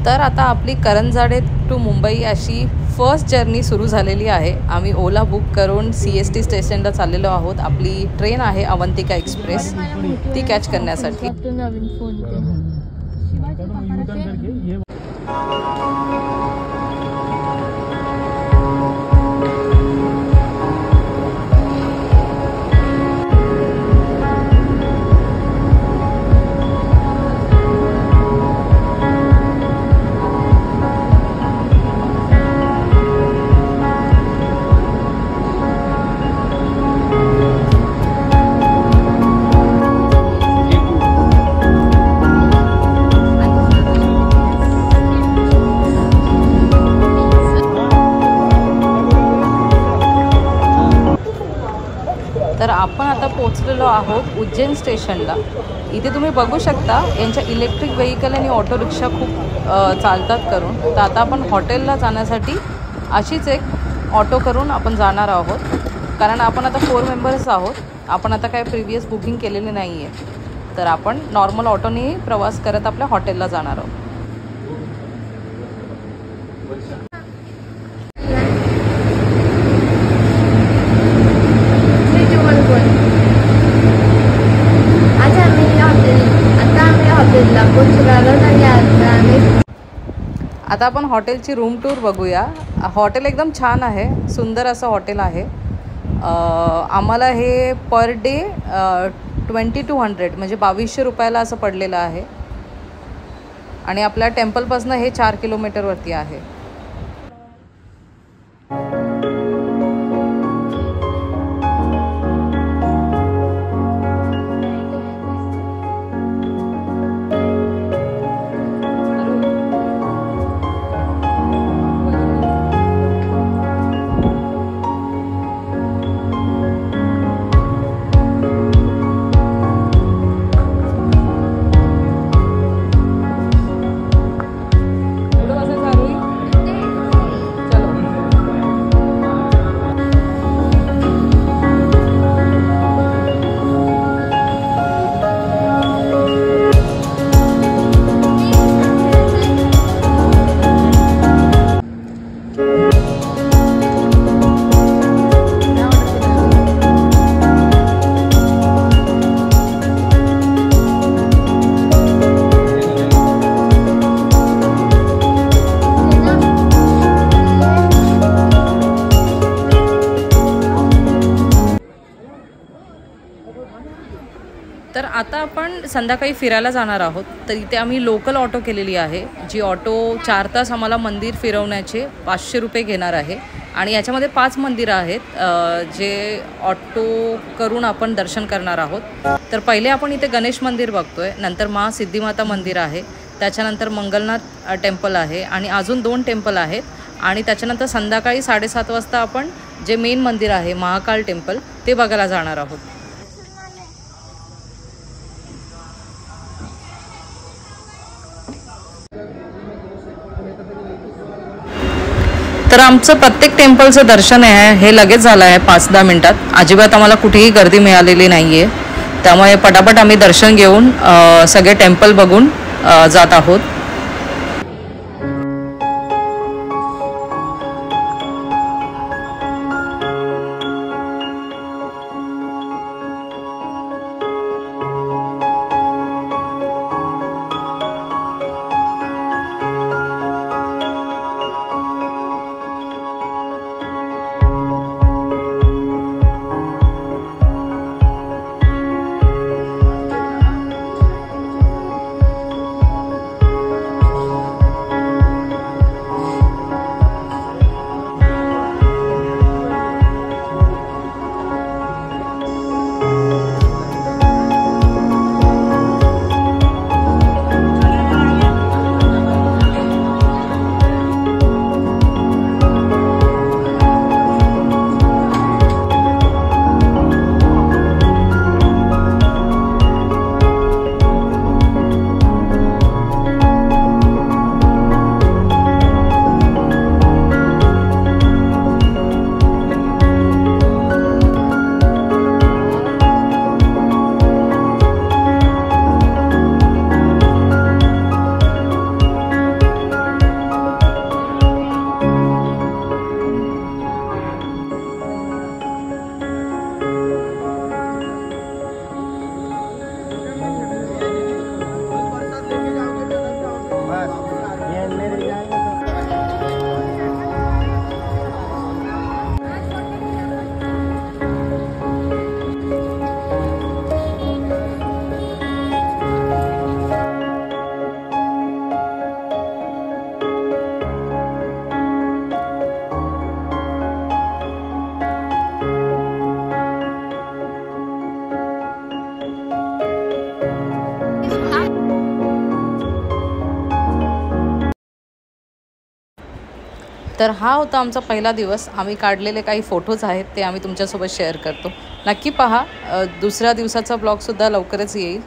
तर आता आपली करंजाडे टू मुंबई अशी फर्स्ट जर्नी सुरू झालेली आहे। आम्ही ओला बुक करून CST स्टेशनला चाललेलो आहोत। आपली ट्रेन आहे अवंतिका एक्सप्रेस, ती कॅच करण्यासाठी। तर आपण आता पोहोचलेलो आहोत उज्जैन स्टेशनला। इथे तुम्ही बघू शकता यांच्या इलेक्ट्रिक व्हेकल आणि ऑटो रिक्षा खूप चालतात करून। तर आता आपण हॉटेलला जाण्यासाठी अशीच एक ऑटो करून आपण जाणार आहोत, कारण आपण आता 4 मेंबर्स आहोत। आपण आता काय प्रिव्हियस बुकिंग केलेली नाही आहे, तर आपण नॉर्मल ऑटोने प्रवास करत आपल्या हॉटेलला जाणार आहोत। आता आपण हॉटेलची रूम टूर बघूया। हॉटेल एकदम छान आहे, सुंदर असं हॉटेल आहे। आम्हाला हे पर डे 2200 म्हणजे 2200 रुपयाला असं पडलेलं आहे आणि आपल्या टेम्पलपासून हे 4 किलोमीटरवरती आहे। तर आता आपण संध्याकाळी फिरायला जाणार आहोत। तर इथे आम्ही लोकल ऑटो केलेली आहे, जी ऑटो 4 तास आम्हाला मंदिर फिरवण्याचे 500 रुपये घेणार आहे। आणि याच्यामध्ये 5 मंदिरं आहेत जे ऑटो करून आपण दर्शन करणार आहोत। तर पहिले आपण इथे गणेश मंदिर बघतोय, नंतर सिद्धिमाता मंदिर आहे, त्याच्यानंतर मंगलनाथ टेम्पल आहे आणि अजून 2 टेम्पल आहेत। आणि त्याच्यानंतर संध्याकाळी 7:30 वाजता आपण जे मेन मंदिर आहे महाकाल टेम्पल ते बघायला जाणार आहोत। तर आमचं प्रत्येक टेम्पलचं दर्शन आहे हे लगेच झालं आहे 5-10 मिनिटात। अजिबात आम्हाला कुठेही गर्दी मिळालेली नाही आहे, त्यामुळे पटापट आम्ही दर्शन घेऊन सगळे टेम्पल बघून जात आहोत। तर हा होता आमचा पहिला दिवस. आम्ही काढलेले काही फोटोज आहेत ते आम्ही तुमच्यासोबत शेअर करतो. नक्की पहा. दुसऱ्या दिवसाचा ब्लॉगसुद्धा लवकरच येईल.